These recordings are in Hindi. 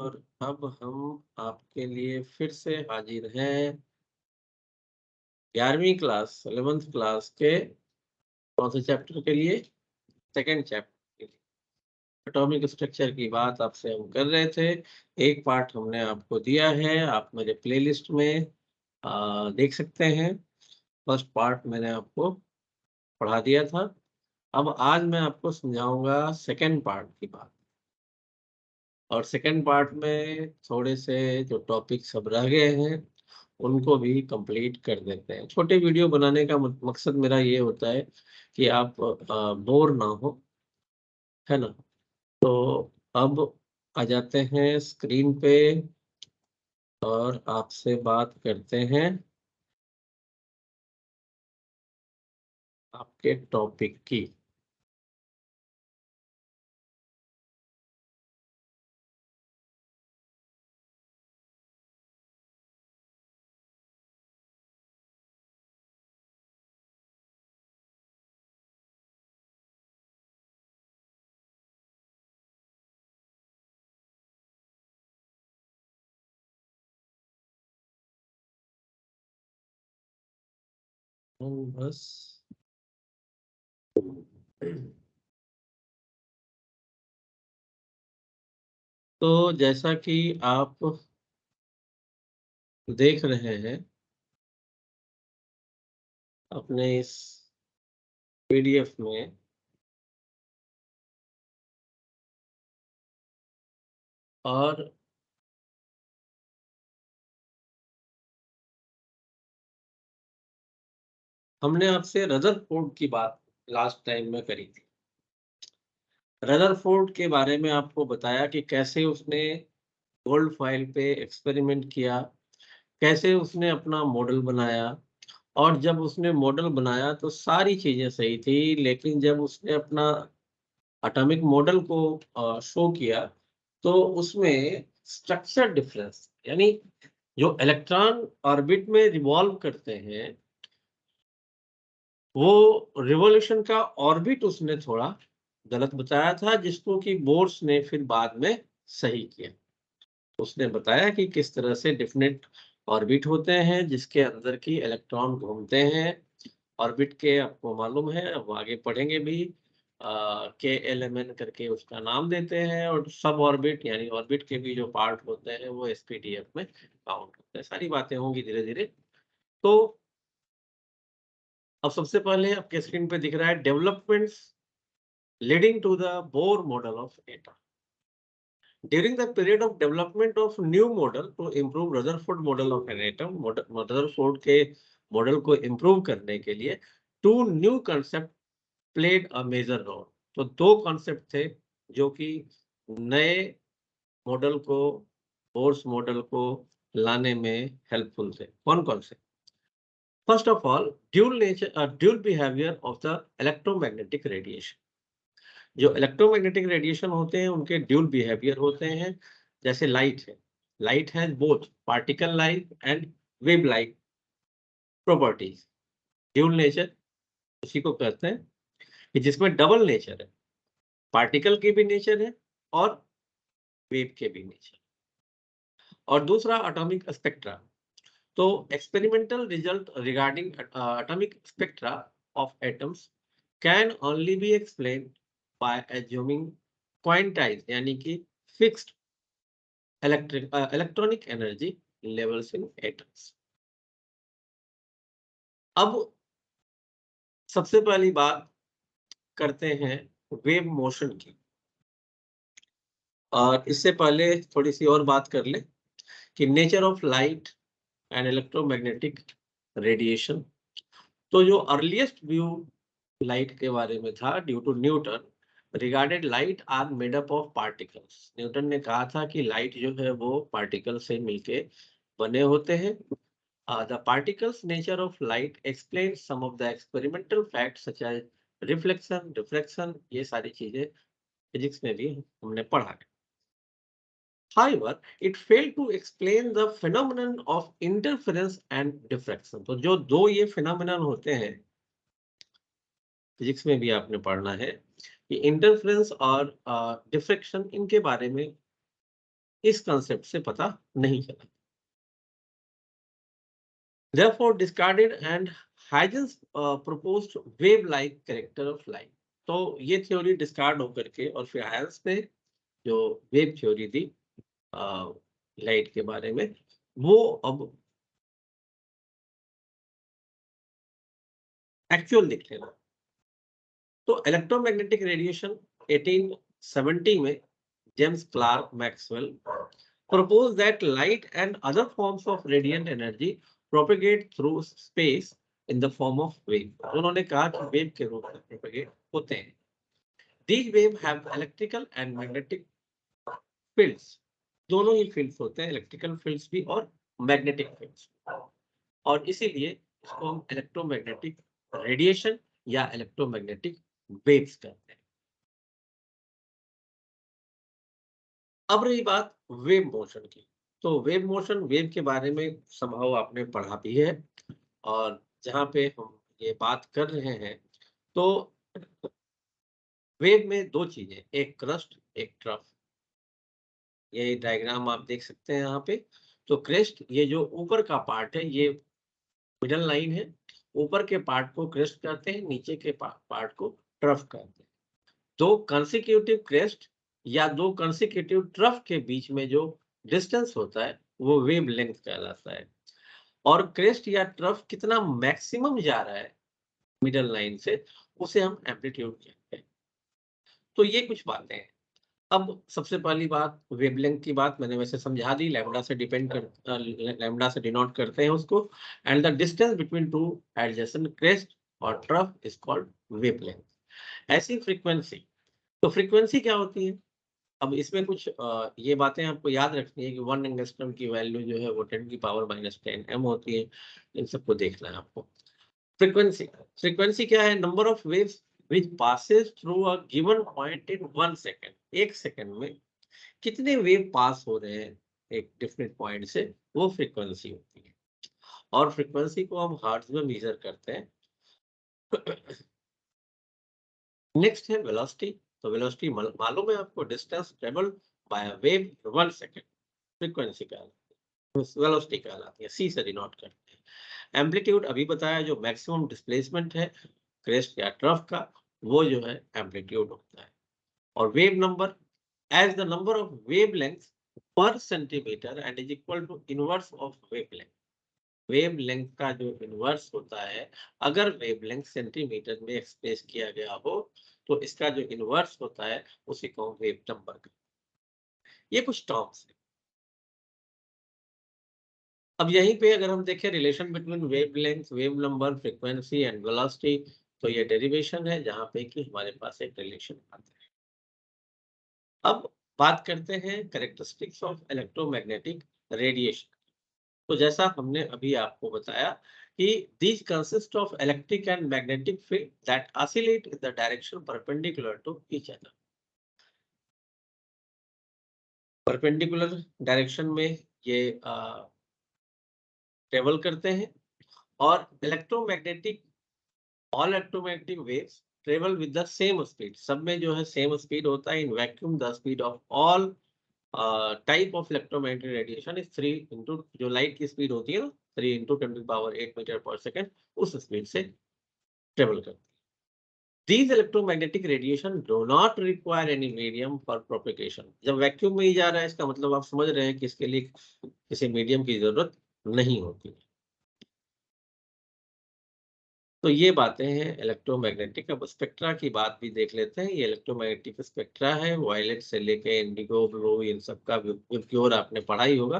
और अब हम आपके लिए फिर से हाजिर हैं 11वीं क्लास 11th क्लास के कौन से चैप्टर के लिए? सेकंड चैप्टर के लिए। एटॉमिक स्ट्रक्चर की बात आपसे हम कर रहे थे। एक पार्ट हमने आपको दिया है, आप मेरे प्लेलिस्ट में देख सकते हैं। फर्स्ट पार्ट मैंने आपको पढ़ा दिया था। अब आज मैं आपको समझाऊंगा सेकंड पार्ट की बात। और सेकंड पार्ट में थोड़े से जो टॉपिक सब रह गए हैं उनको भी कंप्लीट कर देते हैं। छोटे वीडियो बनाने का मकसद मेरा ये होता है कि आप बोर ना हो, है ना? तो अब आ जाते हैं स्क्रीन पे और आपसे बात करते हैं आपके टॉपिक की। बस तो जैसा कि आप देख रहे हैं अपने इस पीडीएफ में, और हमने आपसे रदरफोर्ड की बात लास्ट टाइम में करी थी। रदरफोर्ड के बारे में आपको बताया कि कैसे उसने गोल्ड फाइल पे एक्सपेरिमेंट किया, कैसे उसने अपना मॉडल बनाया। और जब उसने मॉडल बनाया तो सारी चीजें सही थी, लेकिन जब उसने अपना एटॉमिक मॉडल को शो किया तो उसमें स्ट्रक्चर डिफरेंस, यानी जो इलेक्ट्रॉन ऑर्बिट में रिवॉल्व करते हैं वो रिवॉल्यूशन का ऑर्बिट उसने थोड़ा गलत बताया था, जिसको कि बोर्स ने फिर बाद में सही किया। उसने बताया कि किस तरह से डिफरेंट ऑर्बिट होते हैं जिसके अंदर की इलेक्ट्रॉन घूमते हैं। ऑर्बिट के आपको मालूम है, अब आगे पढ़ेंगे भी, के एल एम एन करके उसका नाम देते हैं। और सब ऑर्बिट यानी ऑर्बिट के भी जो पार्ट होते हैं वो एसपीडीएफ में काउंट होते हैं। सारी बातें होंगी धीरे धीरे। तो अब सबसे पहले आपके स्क्रीन पे दिख रहा है developments leading to the Bohr model of atom. During the period of development of new model to improve Rutherford model of an atom, Rutherford के मॉडल को इम्प्रूव करने के लिए two new concept played a major role. तो दो कॉन्सेप्ट थे जो कि नए मॉडल को, बोर्स मॉडल को लाने में हेल्पफुल थे। कौन कौन से? First of all, dual behaviour of the electromagnetic radiation. जो इलेक्ट्रोमैग्नेटिक रेडिएशन होते हैं उनके ड्यूल बिहेवियर होते हैं। जैसे लाइट है, light has both particle light and wave light properties. Dual nature उसी को कहते हैं कि जिसमें डबल नेचर है, पार्टिकल के भी नेचर है और वेव के भी नेचर। और दूसरा एटॉमिक स्पेक्ट्रा। तो experimental result regarding atomic spectra of atoms can only B explain by assuming quantize यानी कि fixed electronic energy levels in atoms. अब सबसे पहली बात करते हैं वेव मोशन की। और इससे पहले थोड़ी सी और बात कर ले कि nature of light and electromagnetic radiation. तो जो अर्लीस्ट व्यू लाइट के बारे में था, due to Newton regarded light are made up of particles. Newton ने कहा था कि लाइट जो है वो पार्टिकल से मिलके बने होते हैं। The particles nature of light explains some of the experimental facts such as reflection, diffraction। ये सारी चीजें फिजिक्स में भी हमने पढ़ा है। However, it failed to explain the phenomenon of interference and diffraction। तो जो दो ये phenomenon होते हैं फिजिक्स में भी आपने पढ़ना है कि इंटरफेरेंस और डिफ्रैक्शन, इनके बारे में इस कंसेप्ट से पता नहीं चला। Therefore, discarded and Huygens proposed wave-like character of light. तो ये थ्योरी डिस्कार्ड होकर के और फिर हाइजेंस ने जो वेव थ्योरी दी लाइट के बारे में, वो अब एक्चुअल दिखने लगा। तो इलेक्ट्रोमैग्नेटिक रेडिएशन 1870 में James Clerk Maxwell proposed that light and other forms of radiant energy propagate through space in the form of wave. उन्होंने कहा कि वेव के रूप में propagate होते हैं। These waves have electrical and magnetic fields. दोनों ही fields होते हैं, electrical fields भी और magnetic fields। और इसीलिए इसको हम इलेक्ट्रोमैग्नेटिक रेडिएशन या इलेक्ट्रोमैग्नेटिक वेव्स कहते हैं। अब रही बात वेव मोशन की, तो वेव मोशन, वेव के बारे में संभव आपने पढ़ा भी है, और जहां पे हम ये बात कर रहे हैं तो वेव में दो चीजें, एक क्रस्ट एक ट्रफ। ये डायग्राम आप देख सकते हैं यहाँ पे। तो क्रेस्ट, ये जो ऊपर का पार्ट है, ये मिडल लाइन है। ऊपर के पार्ट को क्रेस्ट कहते हैं, नीचे के पार्ट को ट्रफ कहते हैं। दो कंसेक्यूटिव क्रेस्ट या दो कंसेक्यूटिव ट्रफ के बीच में जो डिस्टेंस होता है वो वेव लेंथ कहलाता है। और क्रेस्ट या ट्रफ कितना मैक्सिमम जा रहा है मिडल लाइन से, उसे हम एम्पलीट्यूड कहते हैं। तो ये कुछ बातें हैं। अब सबसे पहली बात, वेवलेंथ की बात मैंने वैसे समझा दी, लैम्डा से लैम्डा से डिनोट करते हैं उसको। And the distance between two adjacent crest और ट्रफ इज कॉल्ड वेवलेंथ। ऐसी फ्रीक्वेंसी, तो फ्रीक्वेंसी क्या होती है? अब इसमें कुछ ये बातें आपको याद रखनी है कि 1 एंगस्ट्रम की वैल्यू जो है वो 10 की पावर -10 m होती है। इन सबको देखना है आपको। फ्रीक्वेंसी, फ्रीक्वेंसी क्या है? Number of waves which passes through a given point in 1 second। एक सेकंड में कितने वेव पास हो रहे हैं एक डिफरेंट पॉइंट से, वो फ्रीक्वेंसी होती है। और फ्रीक्वेंसी को हम हर्ट्ज में मेजर करते हैं। नेक्स्ट है वेलोसिटी। तो वेलोसिटी मालूम है आपको, distance travel by a wave in 1 second, frequency कहलाती है, वेलोसिटी कहलाती है, सी से डिनोट करते हैं। एम्पलीट्यूड अभी बताया, जो मैक्सिमम डिस्प्लेसमेंट है क्रेस्ट या ट्रफ का, वो जो है एम्पलीट्यूड होता है। और wave number as the number of wavelengths per centimeter and is equal to inverse of wavelength। Wavelength का जो इनवर्स होता है, अगर वेवलेंथ सेंटीमीटर में एक्सप्रेस किया गया हो, तो इसका जो इनवर्स होता है उसी को वेव नंबर का। ये कुछ टर्म्स है। अब यहीं पे अगर हम देखें relation between wavelength, wave number, frequency and velocity, तो ये डेरिवेशन है जहां पे कि हमारे पास एक रिलेशन आता है। अब बात करते हैं कैरेक्टरिस्टिक्स ऑफ इलेक्ट्रोमैग्नेटिक रेडिएशन। तो जैसा हमने अभी आपको बताया कि these consist of electric and magnetic field that oscillate in the direction perpendicular to each other। Perpendicular direction में ये ट्रेवल करते हैं। और electromagnetic, all electromagnetic waves travel with the same speed. सब में जो है सेम स्पीड होता है। In vacuum the speed of all type of electromagnetic radiation is 3 into, जो लाइट की स्पीड होती है ना, 3 इंटू 10⁸ मीटर पर सेकेंड, उस स्पीड से ट्रेवल करती है। These electromagnetic radiation do not require any medium for propagation। जब वैक्यूम में ही जा रहा है, इसका मतलब आप समझ रहे हैं कि इसके लिए किसी मीडियम की जरूरत नहीं होती। तो ये बातें हैं इलेक्ट्रोमैग्नेटिक। अब स्पेक्ट्रा की बात भी देख लेते हैं। ये इलेक्ट्रोमैग्नेटिक स्पेक्ट्रा है, वायलेट से लेके इंडिगो, ब्लू, इन सब का प्योर आपने पढ़ा ही होगा।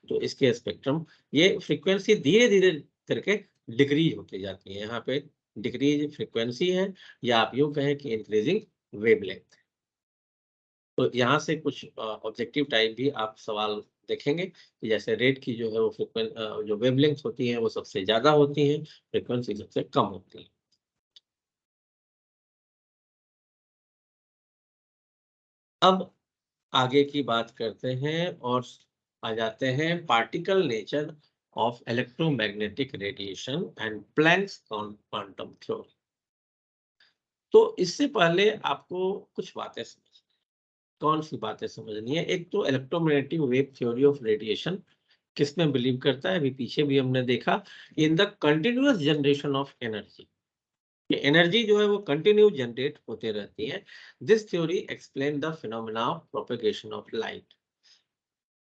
तो इसके स्पेक्ट्रम, ये फ्रीक्वेंसी धीरे धीरे करके डिक्रीज होती जाती है। यहाँ पे डिक्रीज फ्रीक्वेंसी है, या आप यूं कहें कि इंक्रीजिंग वेवलेंथ। तो यहाँ से कुछ ऑब्जेक्टिव टाइप भी आप सवाल देखेंगे कि जैसे रेड की जो है वो जो वेवलेंथ होती है वो सबसे ज्यादा होती है, फ्रीक्वेंसी सबसे कम होती है। अब आगे की बात करते हैं और आ जाते हैं particle nature of electromagnetic radiation and Planck's quantum theory. तो इससे पहले आपको कुछ बातें समझ, कौन सी बातें समझनी है? एक तो electromagnetic wave theory of radiation किसमें बिलीव करता है? अभी पीछे भी हमने देखा, in the continuous generation of energy. ये एनर्जी जो है वो कंटिन्यू जनरेट होते रहती है। This theory explain the phenomena of propagation of light.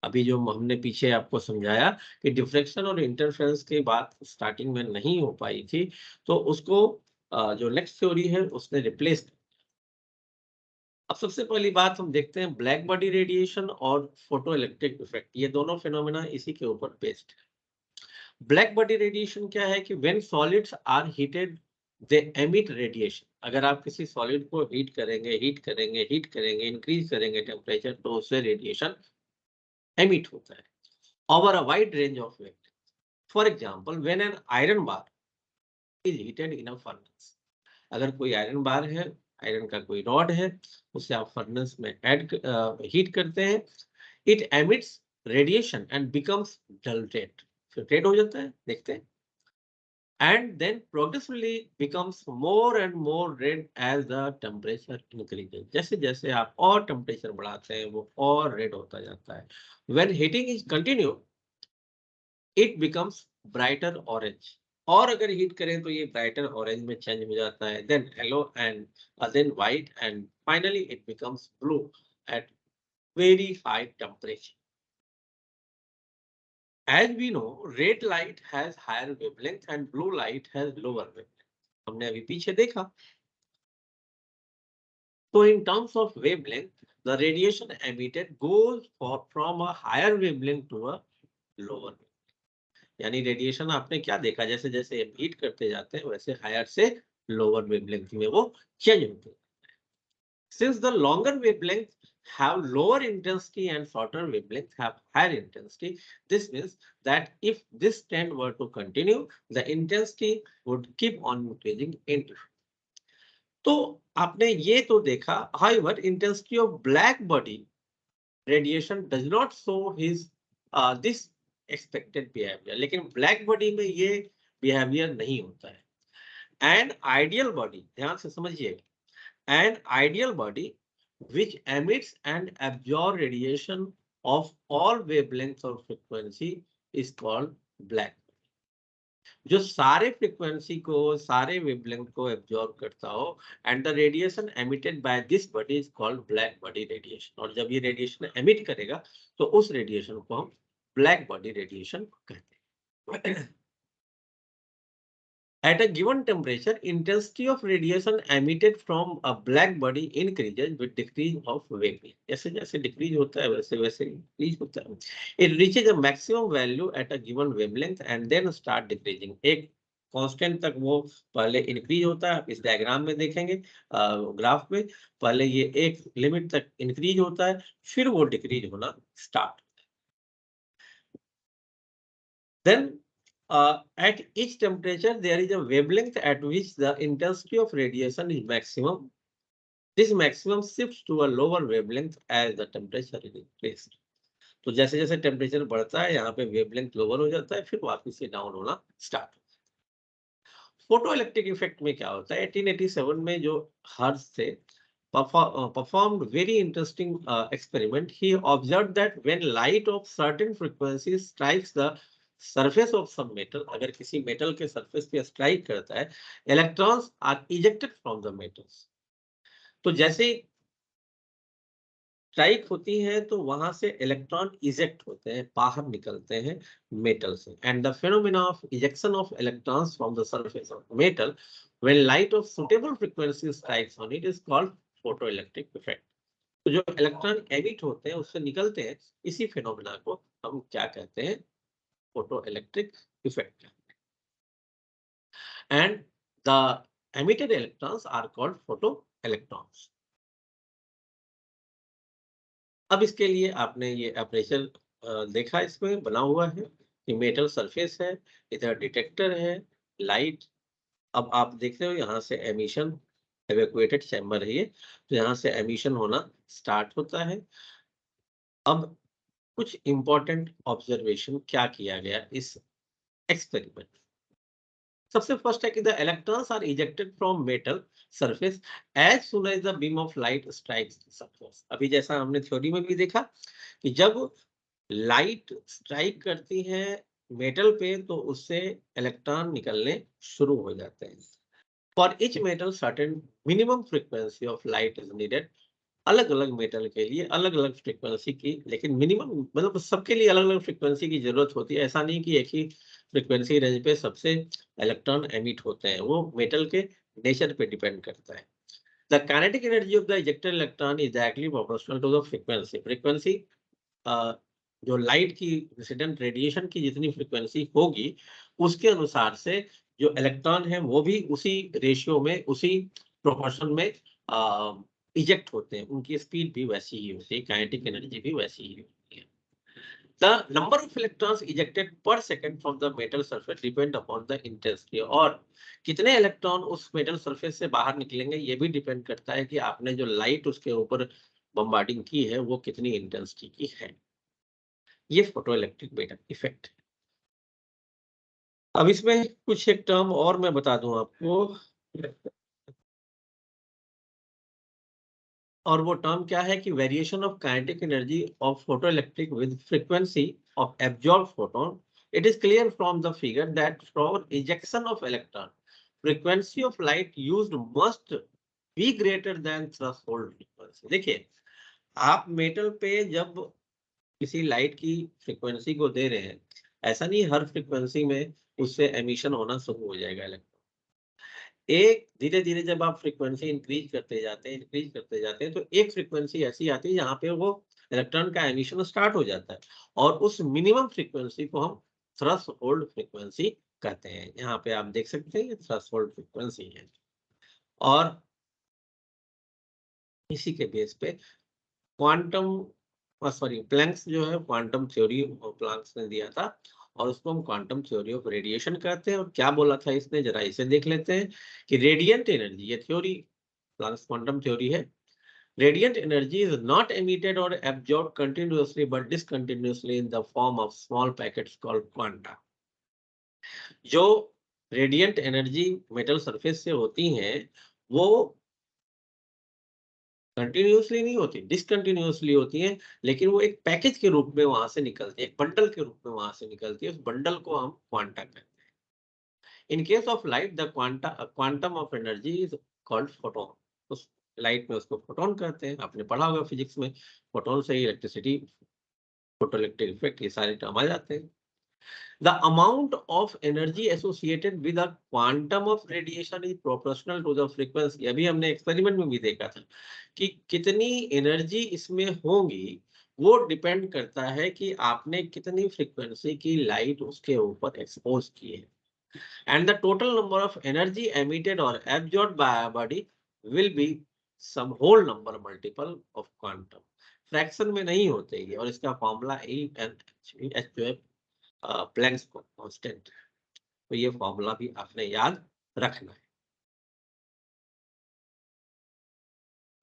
अभी जो हमने पीछे आपको समझाया कि डिफ्रेक्शन और इंटरफेरेंस की बात स्टार्टिंग में नहीं हो पाई थी, तो उसको जो नेक्स्ट थ्योरी है उसने रिप्लेस। अब सबसे पहली बात हम देखते हैं ब्लैक बॉडी रेडिएशन और फोटो इलेक्ट्रिक इफेक्ट, ये दोनों फिनोमेना इसी के ऊपर बेस्ड है। ब्लैक बॉडी रेडिएशन क्या है कि when solids are heated they emit radiation. अगर आप किसी सॉलिड को हीट करेंगे, इंक्रीज करेंगे टेम्परेचर, तो उससे रेडिएशन एमिट होता है over a wide range of wave. For example, when an iron bar is heated in a furnace. अगर कोई आयरन बार है, आयरन का कोई रॉड है, उसे आप फर्नेस में हीट करते हैं, it emits radiation and becomes dull red. फिर रेड हो जाता है, देखते हैं, and then progressively becomes more and more red as the temperature increases. जैसे जैसे आप और टेम्परेचर बढ़ाते हैं वो और रेड होता जाता है। When heating is continue, it becomes brighter orange. और अगर हीट करें तो ये ब्राइटर ऑरेंज में चेंज हो जाता है, then yellow and then white and finally it becomes blue at very high temperature. As we know, red light has higher wavelength and blue light has lower wavelength. हमने अभी पीछे देखा। So in terms of wavelength, the radiation emitted goes from a higher wavelength to a lower wavelength. यानी रेडिएशन आपने क्या देखा, जैसे जैसे हीट करते जाते हैं वैसे हायर से लोअर वेवलेंथ में वो चेंज होते हैं। Since the longer wavelength have lower intensity and shorter wavelength have higher intensity, this means that if this trend were to continue, the intensity would keep on increasing in. तो आपने ये तो देखा, however, intensity of black body radiation does not show his this expected behavior. लेकिन ब्लैक बॉडी में ये बिहेवियर नहीं होता है। एन आइडियल बॉडी, ध्यान से समझिए, an ideal body which emits and absorbs radiation of all wavelengths or frequency is called black. जो सारे फ्रीक्वेंसी को, सारे वेवलेंथ को एब्जॉर्ब करता हो, and the radiation emitted by this body is called black body radiation. और जब ये रेडिएशन एमिट करेगा तो उस रेडिएशन को हम ब्लैक बॉडी रेडिएशन कहते हैं। At a given temperature, intensity of radiation emitted from a black body increases with decrease of wavelength. जैसे जैसे decrease होता है वैसे वैसे increase होता है. It reaches a maximum value at a given wavelength and then start decreasing. एक कांस्टेंट तक वो पहले इंक्रीज होता है, इस डायग्राम में देखेंगे ग्राफ में, पहले ये एक लिमिट तक इंक्रीज होता है, फिर वो डिक्रीज होना start. Then at each temperature, there is a wavelength at which the intensity of radiation is maximum. This maximum shifts to a lower wavelength as the temperature is increased. तो जैसे जैसे टेम्परेचर बढ़ता है, यहाँ पे वेवलेंथ लोअर हो जाता है, फिर वापस से डाउन होना स्टार्ट। फोटो इलेक्ट्रिक इफेक्ट में क्या होता है? 1887 में जो हर्ट्ज थे performed very interesting experiment. He observed that when light of certain frequency strikes the surface of some metal, अगर किसी मेटल के सरफेस पे स्ट्राइक करता है, electrons are ejected from the metals. तो जैसे स्ट्राइक होती है तो वहां से इलेक्ट्रॉन इजेक्ट होते हैं, बाहर निकलते हैं मेटल से। And the phenomena of ejection of electrons from the surface of metal when light of suitable frequency strikes on it is called photoelectric effect. तो जो इलेक्ट्रॉन एमिट होते हैं, उससे निकलते हैं, इसी फेनोमेना को हम क्या कहते हैं? Photoelectric effect. And the emitted electrons are called photoelectrons. अब इसके लिए आपने ये अप्रेचर देखा, इसमें बना हुआ है कि मेटल सरफेस है, इधर डिटेक्टर है, लाइट। अब आप देख रहे हो यहाँ से एमिशन, एवेक्युएटेड चैम्बर है ये, तो यहाँ से एमिशन होना स्टार्ट होता है। अब कुछ इंपॉर्टेंट ऑब्जर्वेशन क्या किया गया इस एक्सपेरिमेंट। सबसे फर्स्ट है कि the electrons are ejected from metal surface as soon as the beam of light strikes the surface. अभी जैसा हमने थ्योरी में भी देखा कि जब लाइट स्ट्राइक करती है मेटल पे तो उससे इलेक्ट्रॉन निकलने शुरू हो जाते हैं। For each metal certain minimum frequency of light is needed. अलग अलग मेटल के लिए अलग अलग फ्रीक्वेंसी की, लेकिन मिनिमम मतलब सबके लिए अलग अलग फ्रीक्वेंसी की जरूरत होती है। ऐसा नहीं कि एक ही फ्रीक्वेंसी रेंज पे सबसे इलेक्ट्रॉन एमिट होते हैं, वो मेटल के नेचर पे डिपेंड करता है। The kinetic energy of the ejected electron is directly proportional to the frequency. जो लाइट की इंसिडेंट रेडिएशन की जितनी फ्रीक्वेंसी होगी उसके अनुसार से जो इलेक्ट्रॉन है वो भी उसी रेशियो में, उसी प्रोपोर्शन में इजेक्ट होते हैं। उनकी स्पीड भी वैसी ही होती है, काइनेटिक एनर्जी भी वैसी ही होती है। The number of electrons ejected per second from the metal surface depend upon the intensity. और कितने इलेक्ट्रॉन उस मेटल सरफेस से बाहर निकलेंगे ये भी डिपेंड करता है कि आपने जो लाइट उसके ऊपर बम्बार्डिंग की है वो कितनी इंटेंसिटी की है। ये फोटो इलेक्ट्रिक मीटर इफेक्ट है। अब इसमें कुछ एक टर्म और मैं बता दूं आपको, और वो टर्म क्या है कि variation of kinetic energy of photo electric with frequency of absorb photon. It is clear from the figure that for ejection of electron frequency of light used must be greater than threshold frequency. देखिए, आप मेटल पे जब किसी लाइट की फ्रीक्वेंसी को दे रहे हैं, ऐसा नहीं हर फ्रीक्वेंसी में उससे एमिशन होना शुरू हो जाएगा इलेक्ट्रॉन। एक धीरे धीरे जब आप फ्रीक्वेंसी इंक्रीज करते जाते हैं तो एक फ्रीक्वेंसी ऐसी आती है जहां पे वो इलेक्ट्रॉन का एमिशन स्टार्ट हो जाता है, और उस मिनिमम फ्रीक्वेंसी को हम थ्रेशोल्ड फ्रीक्वेंसी कहते हैं। यहाँ पे आप देख सकते हैं ये थ्रेशोल्ड फ्रीक्वेंसी है। और इसी के बेस पे क्वांटम सॉरी प्लैंक्स जो है क्वांटम थ्योरी प्लैंक्स ने दिया था, और उसको हम क्वांटम थ्योरी ऑफ रेडिएशन कहते हैं। और क्या बोला था इसने, जरा इसे देख लेते हैं कि रेडिएंट एनर्जी, ये थ्योरी प्लैंक्स क्वांटम थ्योरी है। Radiant energy is not emitted और absorb continuously but discontinuously in the form of small packets called quanta. जो रेडिएंट एनर्जी मेटल सरफेस से होती हैं वो कंटिन्यूअसली नहीं होती, डिसकंटिन्यूअसली होती है, लेकिन वो एक पैकेज के रूप में वहां से निकलती है, एक बंडल के रूप में वहां से निकलती है। उस बंडल को हम क्वांटा कहते हैं। In case of light the quantum of energy is called photon. उस लाइट में उसको फोटोन कहते हैं। आपने पढ़ा होगा फिजिक्स में, फोटोन से ही इलेक्ट्रिसिटी, फोटो इलेक्ट्रिक इफेक्ट, ये सारे टर्म आ जाते हैं। The amount of energy associated with a quantum of radiation is proportional to the frequency। अभी हमने एक्सपेरिमेंट में भी देखा था कि कितनी एनर्जी इसमें होगी वो डिपेंड करता है कि आपने कितनी फ्रीक्वेंसी की लाइट उसके ऊपर एक्सपोज की है। And the total number of energy emitted और absorb by a body will be some whole number multiple of quantum. Fraction में नहीं होते ये, और इसका फॉर्मूला एच जो है प्लैंक्स कांस्टेंट, तो ये फॉर्मूला भी आपने याद रखना है।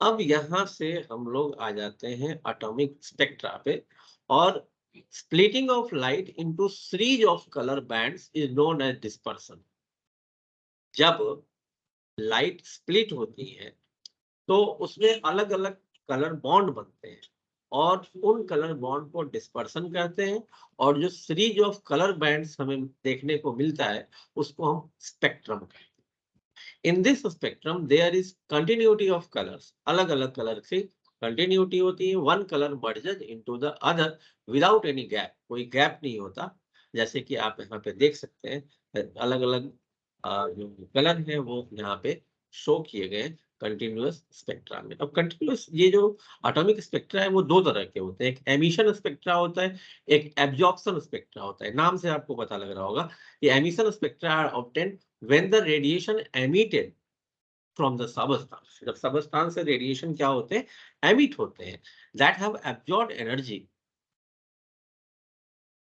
अब यहां से हम लोग आ जाते हैं एटॉमिक स्पेक्ट्रा पे। और splitting of light into series of colour bands is known as dispersion. जब लाइट स्प्लिट होती है तो उसमें अलग अलग कलर बॉन्ड बनते हैं, और उन कलर बॉन्ड को डिस्पर्सन कहते हैं। और जो सीरीज ऑफ कलर बैंड्स हमें देखने को मिलता है उसको हम स्पेक्ट्रम कहते हैं। In this spectrum, there is continuity of colors. अलग अलग कलर से कंटिन्यूटी होती है। One colour merges into the other without any gap। कोई गैप नहीं होता। जैसे कि आप यहाँ पे देख सकते हैं अलग अलग जो कलर है वो यहाँ पे शो किए गए कंटिन्यूअस स्पेक्ट्रा में। अब कंटिन्यूअस ये जो एटॉमिक स्पेक्ट्रा है वो दो तरह के होते हैं। एक एमिशन स्पेक्ट्रा होता है, एक एब्जॉर्प्शन स्पेक्ट्रा होता है। नाम से आपको पता लग रहा होगा कि emission spectra are obtained when the radiation emitted from the substance। जब सबस्टांस से रेडिएशन क्या होते हैं, एमिट होते हैं, that have absorbed energy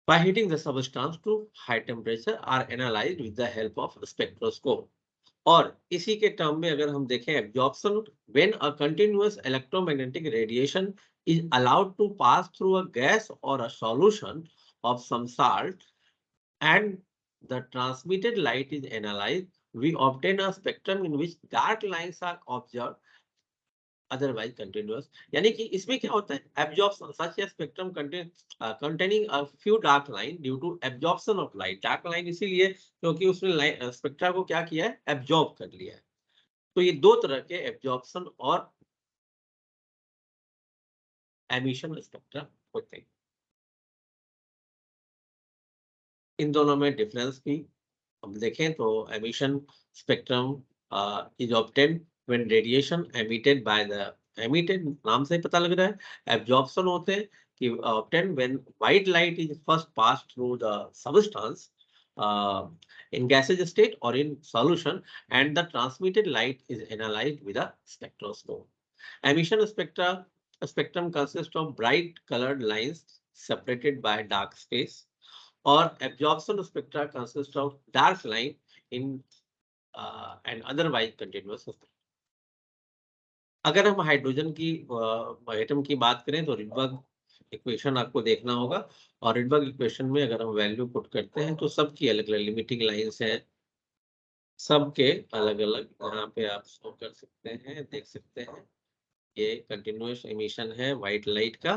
by heating the substance to high temperature are analyzed with the help of spectroscope। और इसी के टर्म में अगर हम देखें absorption, when a continuous electromagnetic radiation is allowed to pass through a gas or a solution of some salt and the transmitted light is analyzed, we obtain a spectrum in which dark lines are observed, otherwise continuous. यानी कि इसमें क्या होता है, absorption, such a spectrum containing a few dark line due to absorption of light. Dark line इसीलिए क्योंकि उसने स्पेक्ट्रा को क्या किया है, एब्जॉर्ब कर लिया है. तो ये दो तरह के एब्जॉर्प्शन और एमिशन स्पेक्ट्रा होते हैं. इन दोनों में डिफरेंस भी हम देखें तो emission spectrum is obtained when radiation emitted by the, emitted नाम से पता लग रहा है, एब्जॉर्प्शन होते हैं कि obtained when white light is first pass through the substance in gaseous state or in solution, and the transmitted light is analyzed with a spectroscope. Emission spectrum consists of bright colored lines separated by dark space, or absorption spectra consists of dark line in and otherwise continuous spectrum. अगर हम हाइड्रोजन की एटम की बात करें तो रिडबर्ग इक्वेशन आपको देखना होगा, और रिडबर्ग इक्वेशन में अगर हम वैल्यू पुट करते हैं तो सबकी अलग अलग लिमिटिंग लाइंस हैं, सबके अलग अलग यहाँ पे आप शो कर सकते हैं, देख सकते हैं. ये कंटिन्यूअस एमिशन है व्हाइट लाइट का,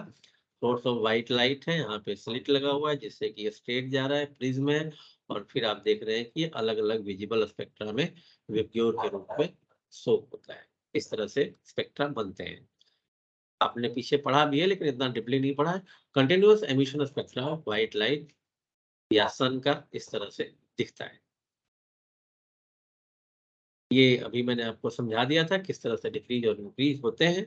सोर्स ऑफ व्हाइट लाइट है, यहाँ पे स्लिट लगा हुआ है जिससे कि ये स्ट्रेट जा रहा है प्रिज्म है, और फिर आप देख रहे हैं कि ये अलग अलग विजिबल स्पेक्ट्रा में वेक्यूर के रूप में शो होता है. इस तरह से स्पेक्ट्रा बनते हैं. आपने पीछे पढ़ा भी है लेकिन इतना डीपली नहीं पढ़ा है. Continuous emission spectra white light या सन का इस तरह से दिखता है. ये अभी मैंने आपको समझा दिया था किस तरह से डिक्रीज और इंक्रीज होते हैं.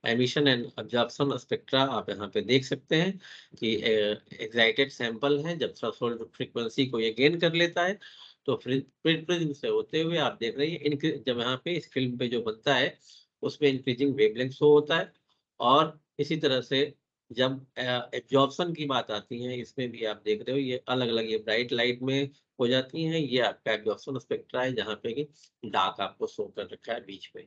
एमिशन एंड एब्जॉर्प्शन स्पेक्ट्रा आप यहाँ पे देख सकते हैं कि एक्साइटेड सैंपल है, जब थ्रेशोल्ड फ्रीक्वेंसी को ये गेन कर लेता है तो प्रिज्म से होते हुए आप देख रहे हैं जब यहाँ पे इस फिल्म पे जो बनता है उसमें इंक्रीजिंग वेवलेंथ शो होता है. और इसी तरह से जब एब्जॉर्प्शन की बात आती है इसमें भी आप देख रहे हो ये अलग अलग, ये ब्राइट लाइट में हो जाती हैं, ये आपका एब्जॉर्प्शन स्पेक्ट्रा है जहाँ पे कि डार्क आपको शो कर रखा है बीच में.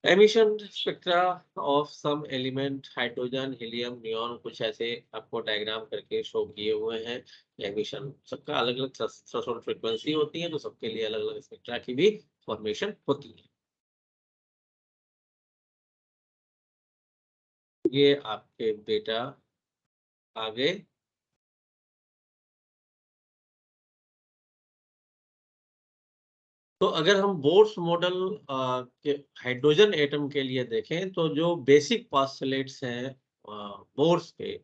Emission spectra of some element hydrogen helium neon कुछ ऐसे आपको डायग्राम करके शो किए हुए हैं. एमिशन सबका अलग अलग थ्रेशोल्ड फ्रीक्वेंसी होती है तो सबके लिए अलग अलग स्पेक्ट्रा की भी फॉर्मेशन होती है. ये आपके डेटा आगे तो अगर हम बोर्स मॉडल के हाइड्रोजन एटम के लिए देखें तो जो बेसिक पोस्टुलेट्स हैं बोर्स के,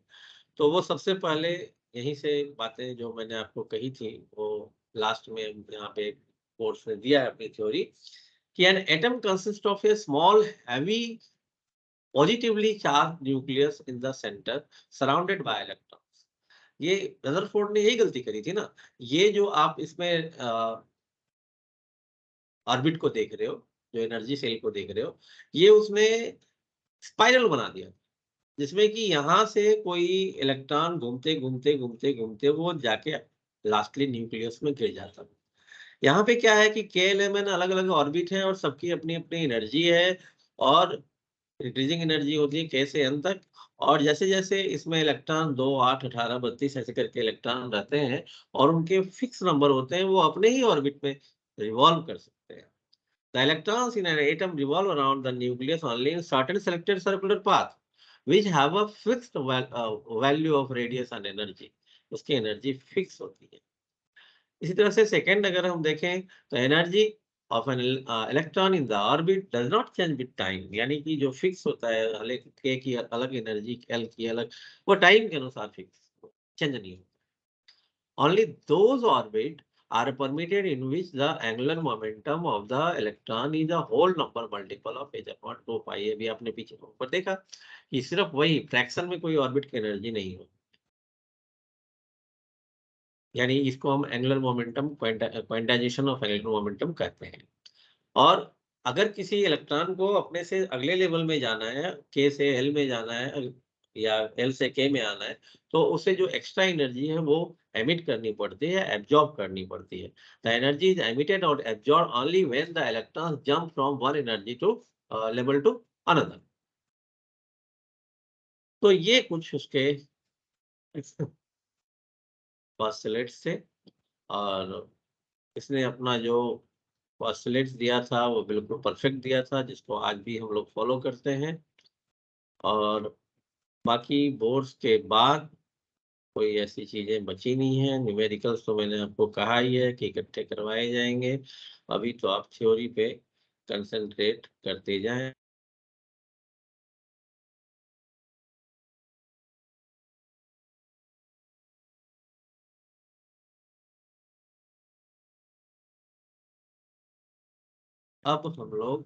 तो वो सबसे पहले यहीं से बातें जो मैंने आपको कही थी वो लास्ट में यहाँ पे कोर्स में दिया है अपनी थ्योरी कि an atom consist of A small heavy positively charge nucleus in the centre surrounded by electrons. ये रदरफोर्ड ने यही गलती करी थी ना. ये जो आप इसमें ऑर्बिट को देख रहे हो, जो एनर्जी सेल को देख रहे हो, ये उसने स्पाइरल बना दिया जिसमें कि यहाँ से कोई इलेक्ट्रॉन घूमते घूमते घूमते घूमते वो जाके लास्टली न्यूक्लियस में गिर जाता है. यहाँ पे क्या है कि KLMN अलग अलग ऑर्बिट है और सबकी अपनी अपनी एनर्जी है, और इंक्रीजिंग एनर्जी होती है K से N तक. और जैसे जैसे इसमें इलेक्ट्रॉन 2, 8, 18, 32 ऐसे करके इलेक्ट्रॉन रहते हैं और उनके फिक्स नंबर होते हैं, वो अपने ही ऑर्बिट में रिवॉल्व कर सकते हैं. The electrons in an atom revolve around the nucleus only in certain selected circular path, which have a fixed value of radius and energy. उसकी एनर्जी फिक्स होती है. इसी तरह से सेकंड अगर हम देखें तो energy of an electron in the orbit does not change with time, यानी कि जो फिक्स होता है के की अलग एनर्जी, एल की अलग, वो टाइम के अनुसार फिक्स चेंज नहीं होता. Only those orbits are permitted in which the angular momentum of the electron is a whole number multiple of h upon 2 pi. ये भी आपने पीछे ऊपर देखा कि सिर्फ वही फ्रैक्शन में कोई ऑर्बिट की एनर्जी नहीं हो, यानी इसको हम angular momentum quantization of angular momentum कहते हैं. और अगर किसी इलेक्ट्रॉन को अपने से अगले लेवल में जाना है, K से L में जाना है या L से K में आना है, तो उसे जो एक्स्ट्रा एनर्जी है वो एमिट करनी पड़ती है, एब्जॉर्ब करनी पड़ती है. द एनर्जी इज एमिटेड और absorb only when the electron jump from one energy to level to another. तो ये कुछ उसके पास्टलेट्स से, और इसने अपना जो पास्टलेट्स दिया था वो बिल्कुल परफेक्ट दिया था, जिसको आज भी हम लोग फॉलो करते हैं। और बाकी बोर्ड्स के बाद कोई ऐसी चीजें बची नहीं है। न्यूमेरिकल्स तो मैंने आपको कहा ही है कि इकट्ठे करवाए जाएंगे। अभी तो आप थ्योरी पे कंसंट्रेट करते जाएं। अब हम लोग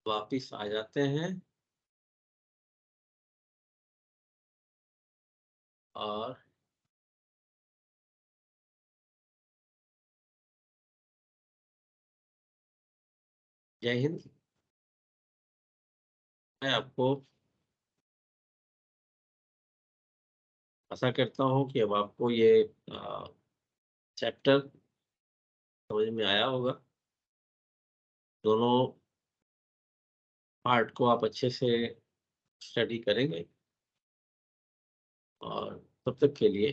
वापिस आ जाते हैं और जय हिंद। मैं आपको आशा करता हूँ कि अब आपको ये चैप्टर समझ में आया होगा। दोनों पार्ट को आप अच्छे से स्टडी करेंगे, और तब तक के लिए